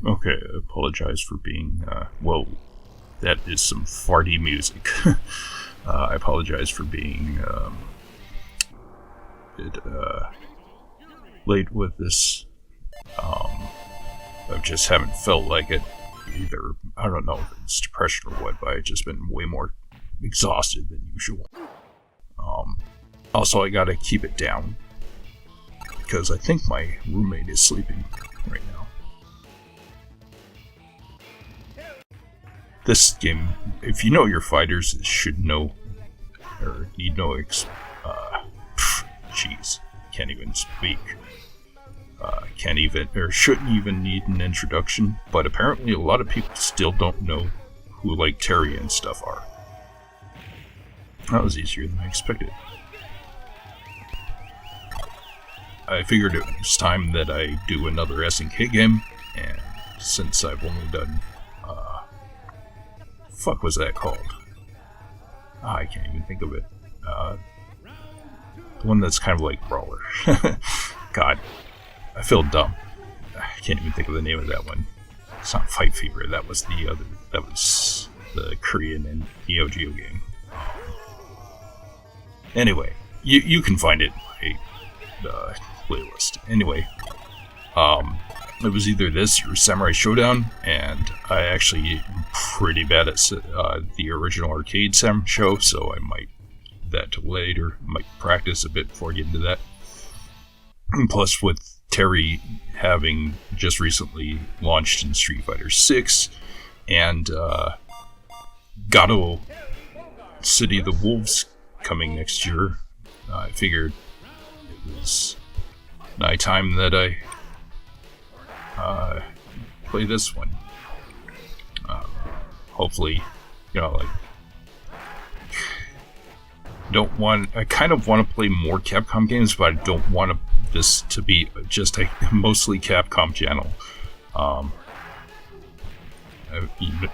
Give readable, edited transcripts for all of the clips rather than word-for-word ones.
Okay, I apologize for being, whoa, that is some farty music. I apologize for being, late with this. I just haven't felt like it either. I don't know if it's depression or what, but I've just been way more exhausted than usual. Also, I gotta keep it down because I think my roommate is sleeping right now. This game, if you know your fighters, should know, or need no jeez, can't even speak. Can't even, or shouldn't even need an introduction, but apparently a lot of people still don't know who, like, Terry and stuff are. That was easier than I expected. I figured it was time that I do another SNK game, and since I've only done, fuck was that called? I can't even think of it. The one that's kind of like Brawler. God, I feel dumb. I can't even think of the name of that one. It's not Fight Fever, that was the other, that was the Korean and Neo Geo game. Anyway, you can find it in my playlist. Anyway, it was either this or Samurai Showdown, and I actually am pretty bad at the original arcade Sam show, so I might do that later. Might practice a bit before I get into that. And plus, with Terry having just recently launched in Street Fighter 6 and Gato City of the Wolves coming next year, I figured it was nighttime that I play this one. Hopefully, you know, like, I kind of want to play more Capcom games, but I don't want this to be just a mostly Capcom channel.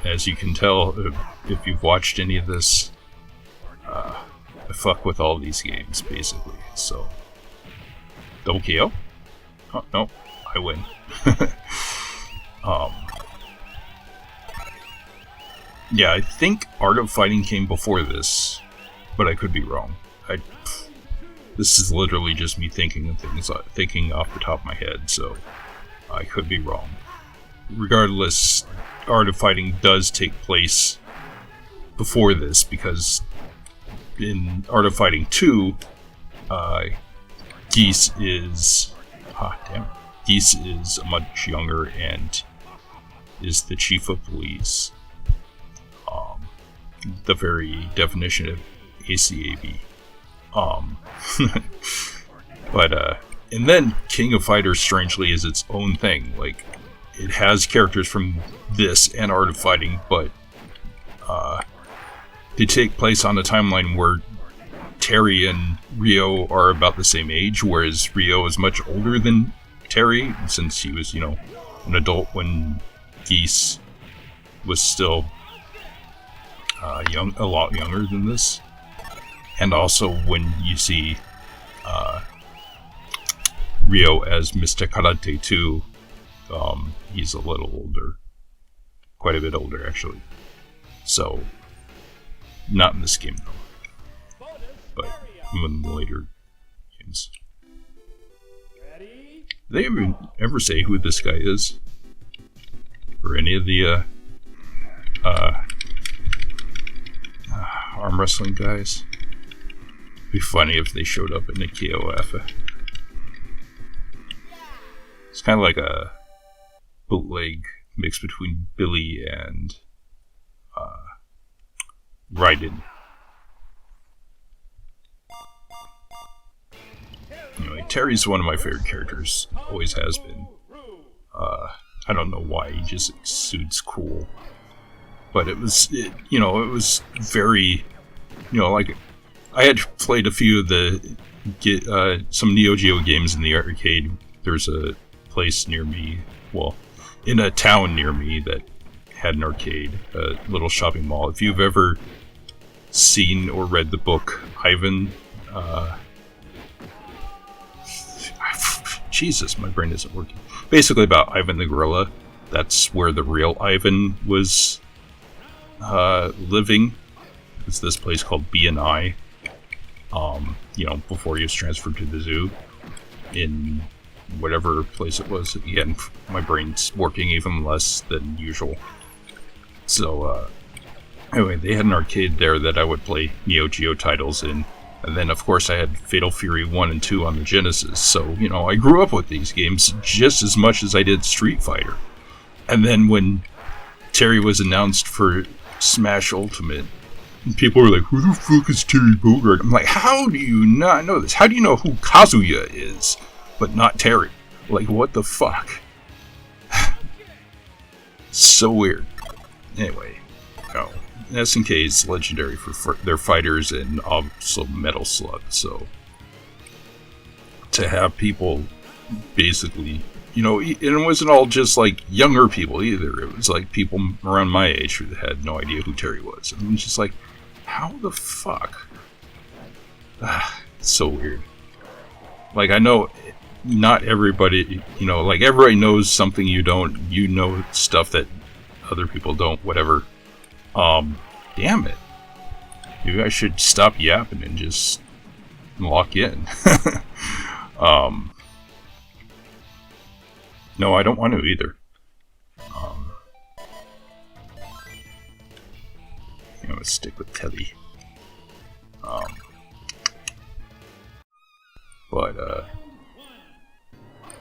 As you can tell, if you've watched any of this, I fuck with all these games, basically. So, Dokio? Oh, no, I win. Yeah, I think Art of Fighting came before this, but I could be wrong. This is literally just me thinking off the top of my head, so I could be wrong. Regardless, Art of Fighting does take place before this, because in Art of Fighting 2, Geese is much younger and is the chief of police. The very definition of ACAB. But, and then King of Fighters, strangely, is its own thing. Like, it has characters from this and Art of Fighting, but, they take place on a timeline where Terry and Ryo are about the same age, whereas Ryo is much older than Terry, since he was, you know, an adult when Geese was still a lot younger than this. And also when you see Ryo as Mr. Karate 2, he's a little older. Quite a bit older, actually. So, not in this game, though. But in the later games. They ever say who this guy is? Or any of the arm wrestling guys? It'd be funny if they showed up in the KOF. It's kind of like a bootleg mix between Billy and Raiden. Anyway, Terry's one of my favorite characters. Always has been. I don't know why, he just exudes cool. But it was very, like, I had played a few of the, some Neo Geo games in the arcade. There's a place near me, well, in a town near me that had an arcade, a little shopping mall. If you've ever seen or read the book Ivan, Jesus, my brain isn't working. Basically about Ivan the Gorilla. that's where the real Ivan was living. It's this place called B&I. Before he was transferred to the zoo in whatever place it was. Again, my brain's working even less than usual. So, anyway, they had an arcade there that I would play Neo Geo titles in. And then, of course, I had Fatal Fury 1 and 2 on the Genesis. So, I grew up with these games just as much as I did Street Fighter. And then when Terry was announced for Smash Ultimate, people were like, who the fuck is Terry Bogard? I'm like, how do you not know this? How do you know who Kazuya is, but not Terry? Like, what the fuck? So weird. Anyway, SNK is legendary for their fighters and also Metal Slug, so to have people basically, and it wasn't all just like younger people either. It was like people around my age who had no idea who Terry was. And it was just like, how the fuck? It's so weird. Like, I know not everybody, like everybody knows something you don't. You know stuff that other people don't, whatever. Damn it. Maybe I should stop yapping and just lock in. No, I don't want to either. I'm gonna stick with Teddy.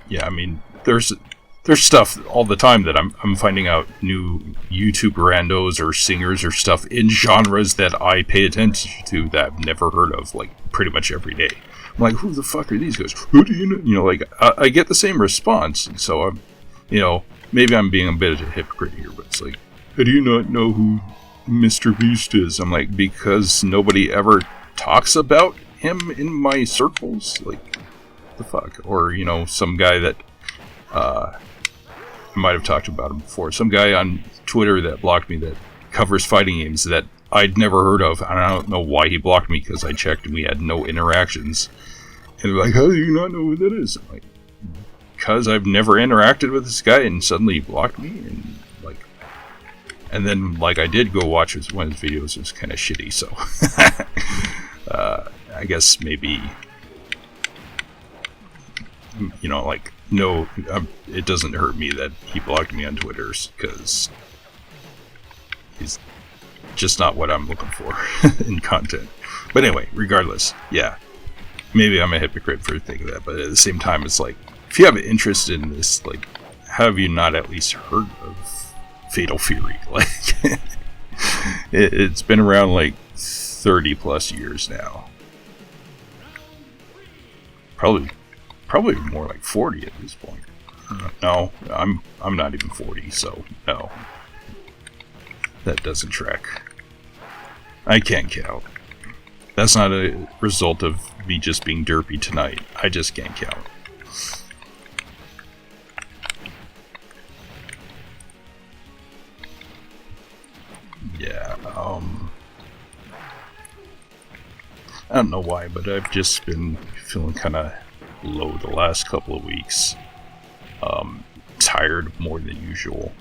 Yeah, I mean, there's stuff all the time that I'm finding out new YouTube randos or singers or stuff in genres that I pay attention to that I've never heard of, like, pretty much every day. I'm like, who the fuck are these guys? Who do you know? Like, I get the same response, and so I'm, maybe I'm being a bit of a hypocrite here, but it's like, how do you not know who Mr. Beast is? I'm like, because nobody ever talks about him in my circles? Like, the fuck? Or, some guy that, I might have talked about him before. Some guy on Twitter that blocked me that covers fighting games that I'd never heard of. And I don't know why he blocked me, because I checked and we had no interactions. And they're like, how do you not know who that is? I'm like, because I've never interacted with this guy and suddenly he blocked me. And then, I did go watch one of his videos. It was kind of shitty, so I guess maybe, no, it doesn't hurt me that he blocked me on Twitter, because he's just not what I'm looking for in content. But anyway, regardless, yeah, maybe I'm a hypocrite for thinking that, but at the same time, it's like, if you have an interest in this, like, have you not at least heard of Fatal Fury? Like, it's been around like 30 plus years now. Probably more like 40 at this point. No, I'm not even 40, so no. That doesn't track. I can't count. That's not a result of me just being derpy tonight. I just can't count. Yeah, I don't know why, but I've just been feeling kind of low the last couple of weeks. Tired more than usual.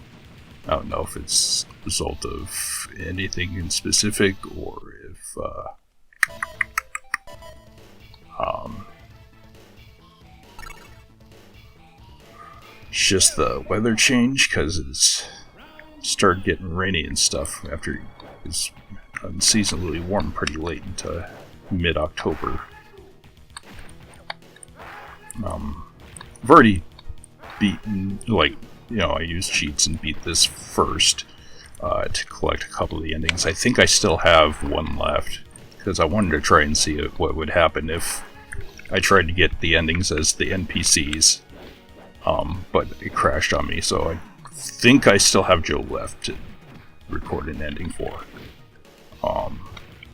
I don't know if it's a result of anything in specific, or if it's just the weather change, because it's started getting rainy and stuff after it's unseasonably warm pretty late into mid-October. I've already beaten, I used cheats and beat this first to collect a couple of the endings. I think I still have one left, because I wanted to try and see what would happen if I tried to get the endings as the NPCs, but it crashed on me, so I think I still have Joe left to record an ending for.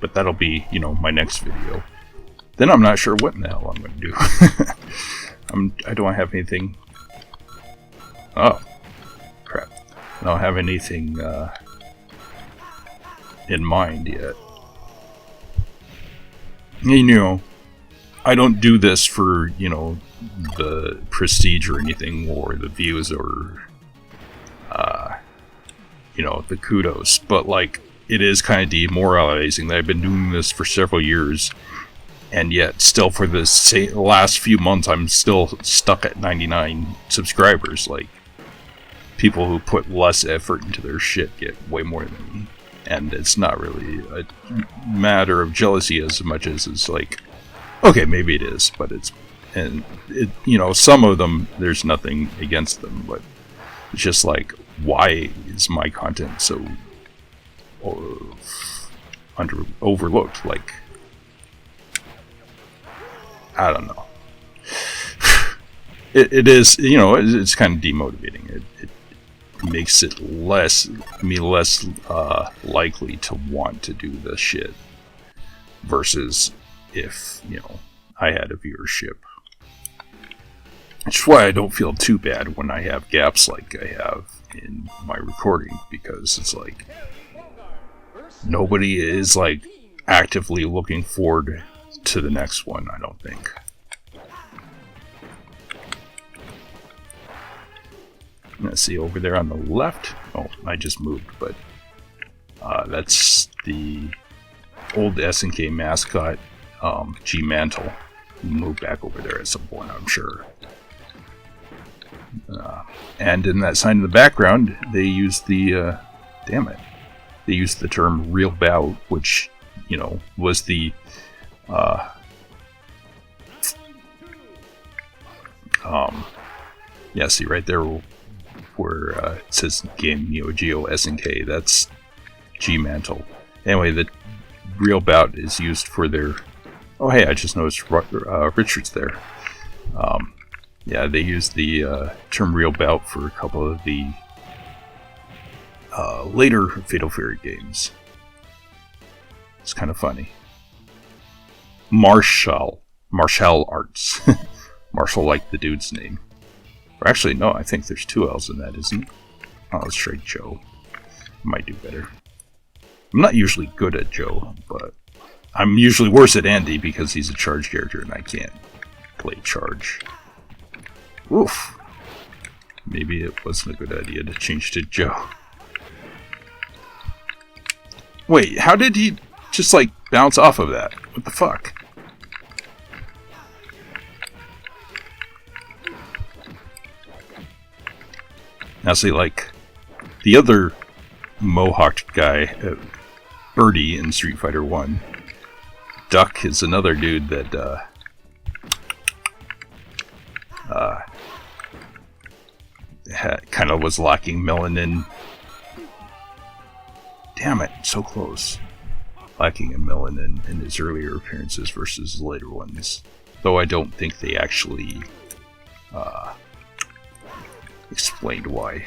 But that'll be, my next video. Then I'm not sure what in the hell I'm going to do. I don't have anything. Oh, crap. I don't have anything in mind yet. I don't do this for, the prestige or anything, or the views, or the kudos, but like it is kind of demoralizing that I've been doing this for several years, and yet still for the last few months I'm still stuck at 99 subscribers. Like, people who put less effort into their shit get way more than me, and it's not really a matter of jealousy as much as it's like, okay, maybe it is, but some of them, there's nothing against them, but it's just like, why is my content so overlooked? Like, I don't know. It is, it's kind of demotivating. It makes it less likely to want to do the shit versus if, I had a viewership. Which is why I don't feel too bad when I have gaps like I have in my recording, because it's like nobody is like actively looking forward to the next one, I don't think. Let's see, over there on the left. Oh, I just moved, but that's the old SNK mascot, G Mantle. We'll move back over there at some point, I'm sure. And in that sign in the background, they use the they used the term real bout, which was the see right there where it says Game Neo Geo SNK, that's G Mantle. Anyway, the real bout is used for their... Oh hey, I just noticed Richard's there. They use the term real bout for a couple of the later Fatal Fury games. It's kind of funny. Martial Arts. Marshall, like the dude's name. Or actually, no, I think there's 2 L's in that, isn't it? Oh, let's try Joe. Might do better. I'm not usually good at Joe, but I'm usually worse at Andy because he's a charge character and I can't play charge. Oof. Maybe it wasn't a good idea to change to Joe. Wait, how did he just like bounce off of that? What the fuck? Now see, like, the other mohawked guy, Birdie in Street Fighter 1, Duck is another dude that, kind of was lacking melanin. Damn it, so close. Lacking in melanin in his earlier appearances versus the later ones. Though I don't think they actually, explained why.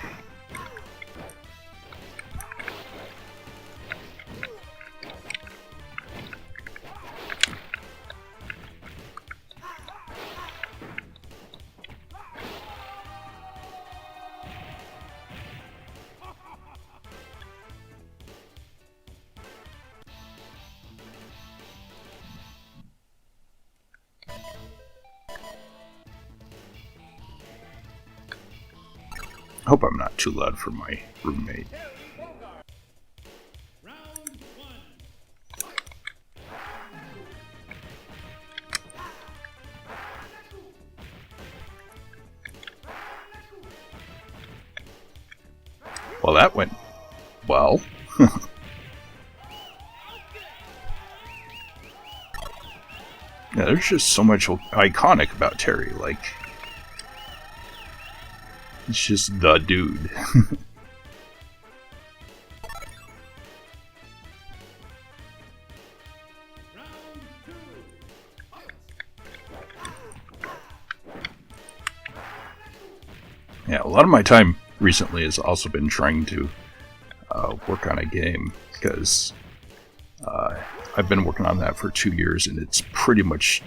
I hope I'm not too loud for my roommate. Well, that went well. Yeah, there's just so much iconic about Terry, like... It's just the dude. Yeah, a lot of my time recently has also been trying to work on a game, because I've been working on that for 2 years, and it's pretty much...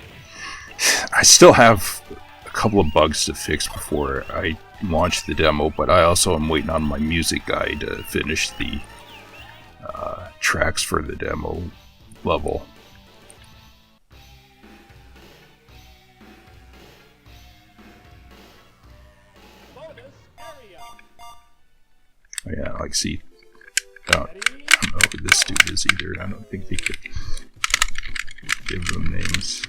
I still have a couple of bugs to fix before I launch the demo, but I also am waiting on my music guy to finish the tracks for the demo level. Oh yeah, like see, don't know who this dude is either. I don't think they could give them names.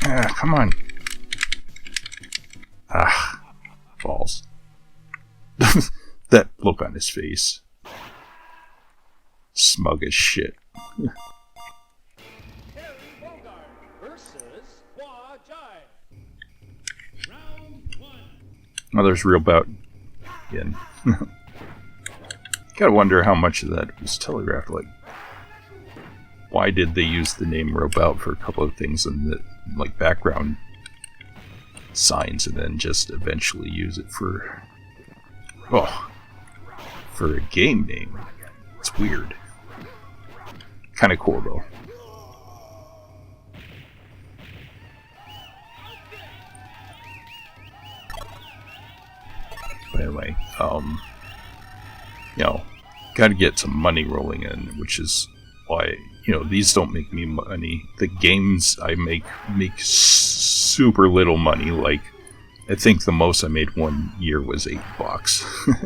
Come on. Balls. That look on his face. Smug as shit. Terry and Bogard versus Round 1. Oh, there's real bout again. Gotta wonder how much of that was telegraphed. Like, why did they use the name Robout for a couple of things in the like background signs, and then just eventually use it for a game name? It's weird. Kind of cool though. But anyway, gotta get some money rolling in, which is why, these don't make me money. The games I make super little money. Like, I think the most I made one year was $8.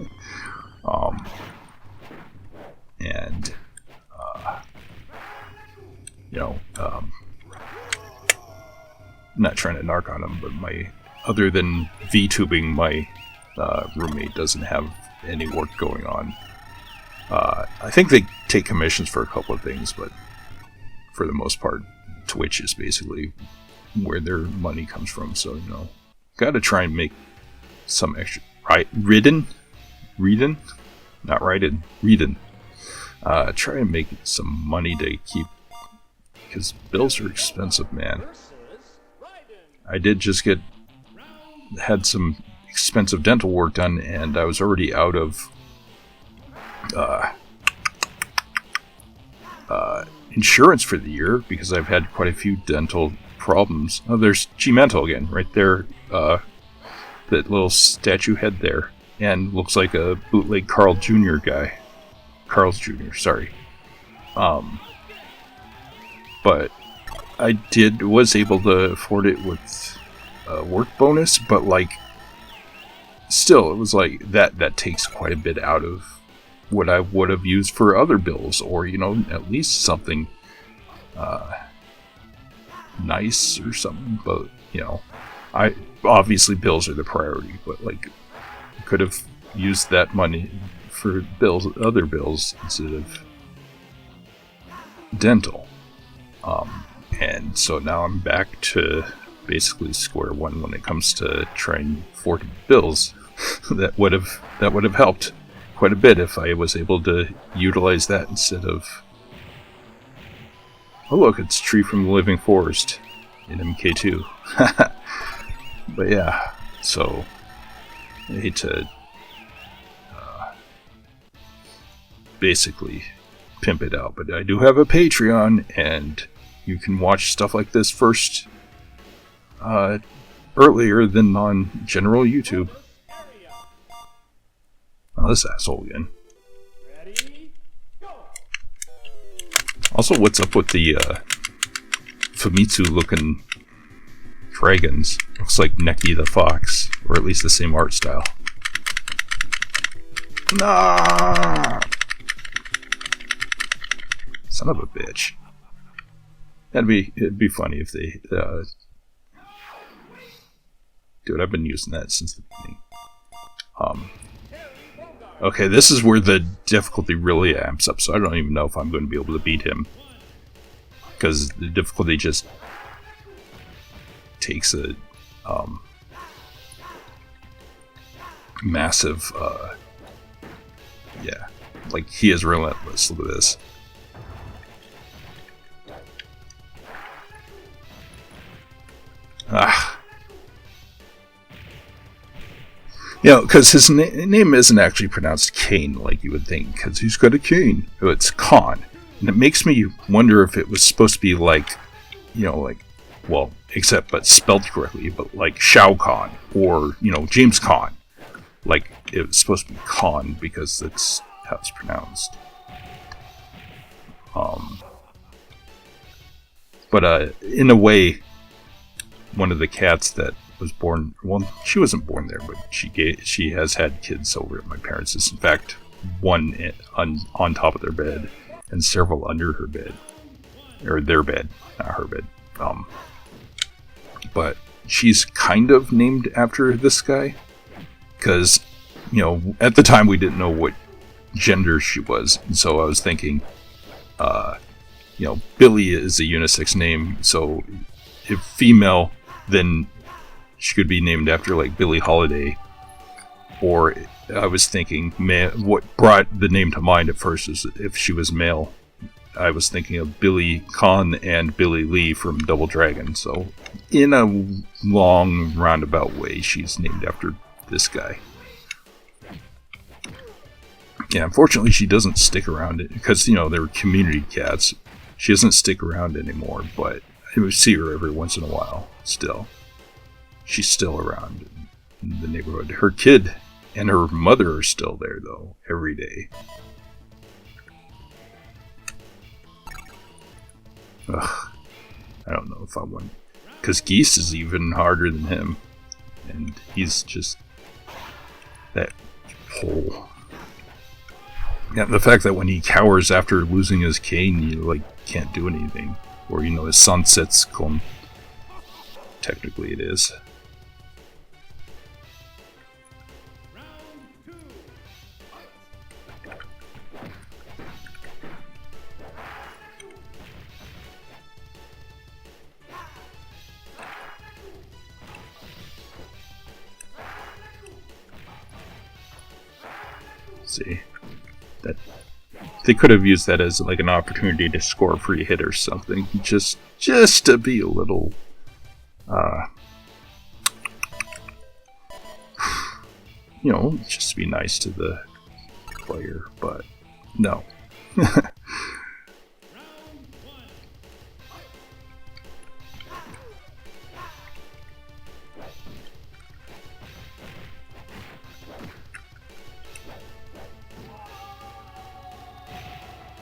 And, I'm not trying to narc on them, but other than VTubing, my roommate doesn't have any work going on. I think they take commissions for a couple of things, but for the most part, Twitch is basically where their money comes from. So, gotta try and make some extra. Reading? Not writing. Reading. Try and make some money to keep, because bills are expensive, man. I did just had some expensive dental work done, and I was already out of insurance for the year because I've had quite a few dental problems. Oh, there's G-Mental again, right there. That little statue head there, and looks like a bootleg Carl Jr. guy. Carl's Jr., sorry. But I was able to afford it with a work bonus, but like, still, it was like that takes quite a bit out of what I would have used for other bills, or at least something nice or something. But I obviously bills are the priority, but like, I could have used that money for other bills instead of dental. And so now I'm back to basically square one when it comes to trying to afford bills. that would have helped quite a bit if I was able to utilize that instead of... Oh look, it's Tree from the Living Forest in MK2. But yeah, so I hate to basically pimp it out, but I do have a Patreon, and you can watch stuff like this first earlier than on general YouTube. Oh, this asshole again. Also, what's up with the Famitsu-looking dragons? Looks like Neki the Fox, or at least the same art style. Nah! Son of a bitch. It'd be funny if they... Dude, I've been using that since the beginning. Okay, this is where the difficulty really amps up, so I don't even know if I'm going to be able to beat him. Because the difficulty just takes a massive, yeah, like, he is relentless. Look at this. Because his name isn't actually pronounced Kane like you would think, because he's got a cane. It's Khan. And it makes me wonder if it was supposed to be like, well, but spelled correctly, but like Shao Kahn, or, James Caan. Like, it was supposed to be Khan, because that's how it's pronounced. But in a way, one of the cats that was born, well, she wasn't born there, but she has had kids over at my parents'. In fact, one on top of their bed and several under her bed, or their bed, not her bed. But she's kind of named after this guy, because, you know, at the time we didn't know what gender she was, and so I was thinking, you know, Billy is a unisex name, so if female, then she could be named after, like, Billie Holiday. Or I was thinking, what brought the name to mind at first is if she was male. I was thinking of Billy Khan and Billy Lee from Double Dragon. So, in a long, roundabout way, she's named after this guy. Yeah, unfortunately, she doesn't stick around because, you know, they were community cats. She doesn't stick around anymore, but I would see her every once in a while still. She's still around in the neighborhood. Her kid and her mother are still there, though, every day. Ugh, I don't know if I want... Because Geese is even harder than him. And he's just... that whole... Yeah, the fact that when he cowers after losing his cane, you, like, can't do anything. Or, you know, his sunset's gone. Technically it is. See, that they could have used that as like an opportunity to score a free hit or something, just to be a little, you know, just to be nice to the player. But no.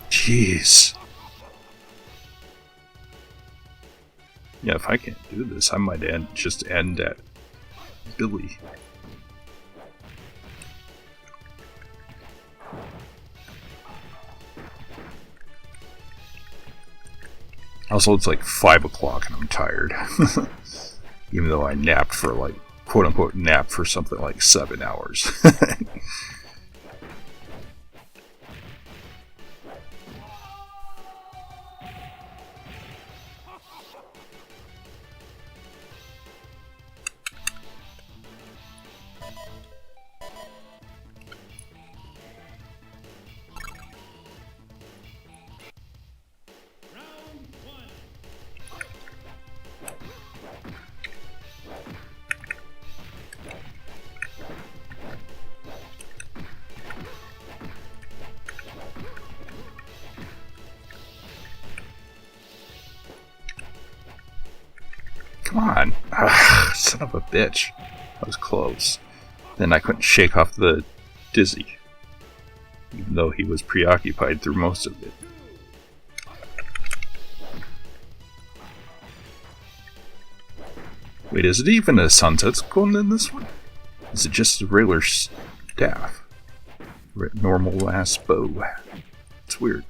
Jeez. Yeah, if I can't do this, I might just end at Billy. Also, it's like 5 o'clock and I'm tired. Even though I napped for like, quote unquote, napped for something like 7 hours. Come on. Ugh, son of a bitch. That was close. Then I couldn't shake off the dizzy. Even though he was preoccupied through most of it. Wait, is it even a sunset going in this one? Is it just a regular staff? Normal ass bow. It's weird.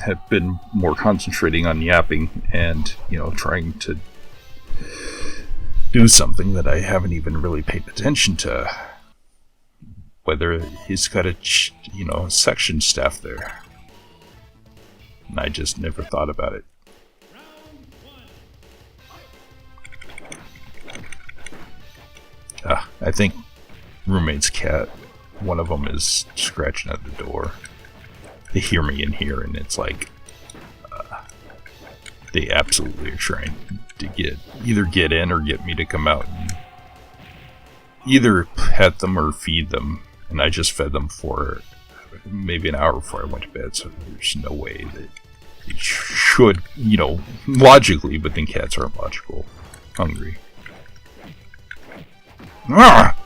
Have been more concentrating on yapping and, you know, trying to do something that I haven't even really paid attention to. Whether he's got a, you know, section staff there. And I just never thought about it. I think roommate's cat, one of them is scratching at the door. They hear me in here, and it's like they absolutely are trying to either get in or get me to come out and either pet them or feed them. And I just fed them for maybe an hour before I went to bed, so there's no way that it should, you know, logically, but then cats aren't logical. Hungry. Ah!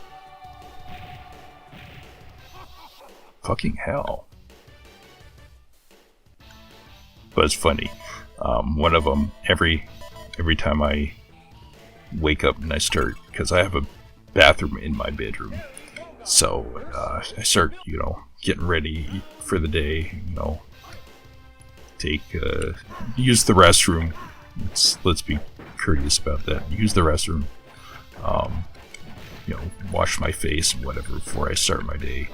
Fucking hell. But it's funny. One of them, every time I wake up and I start, because I have a bathroom in my bedroom, So I start, getting ready for the day. Use the restroom. Let's be courteous about that. Use the restroom. Wash my face and whatever before I start my day.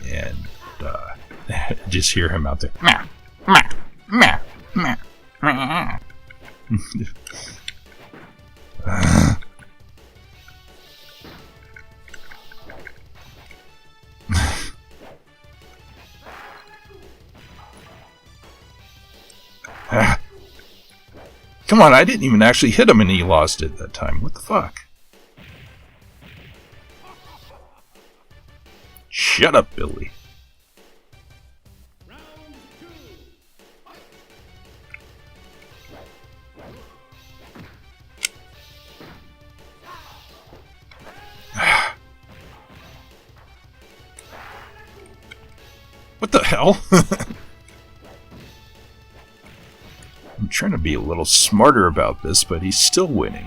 And just hear him out there. Meh, meh, meh, meh, meh. Come on, I didn't even actually hit him and he lost it that time. What the fuck? Shut up, Billy. What the hell? I'm trying to be a little smarter about this, but he's still winning.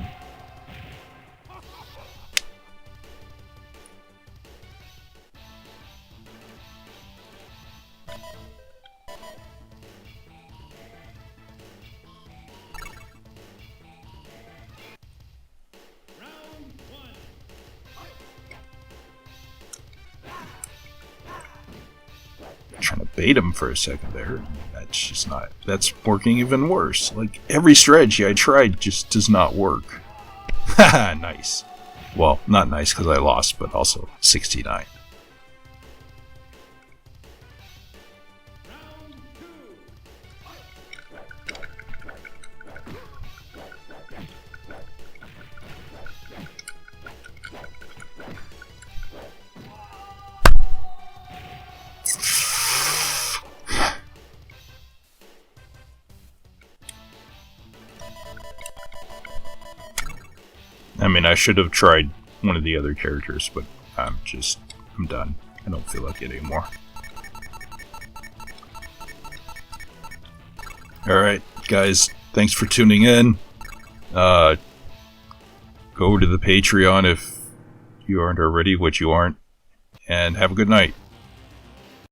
Trying to bait him for a second there. That's just not. That's working even worse. Like, every strategy I tried just does not work. Haha, nice. Well, not nice because I lost, but also 69. I mean, I should have tried one of the other characters, but I'm done. I don't feel like it anymore. Alright, guys, thanks for tuning in. Go to the Patreon if you aren't already, which you aren't, and have a good night.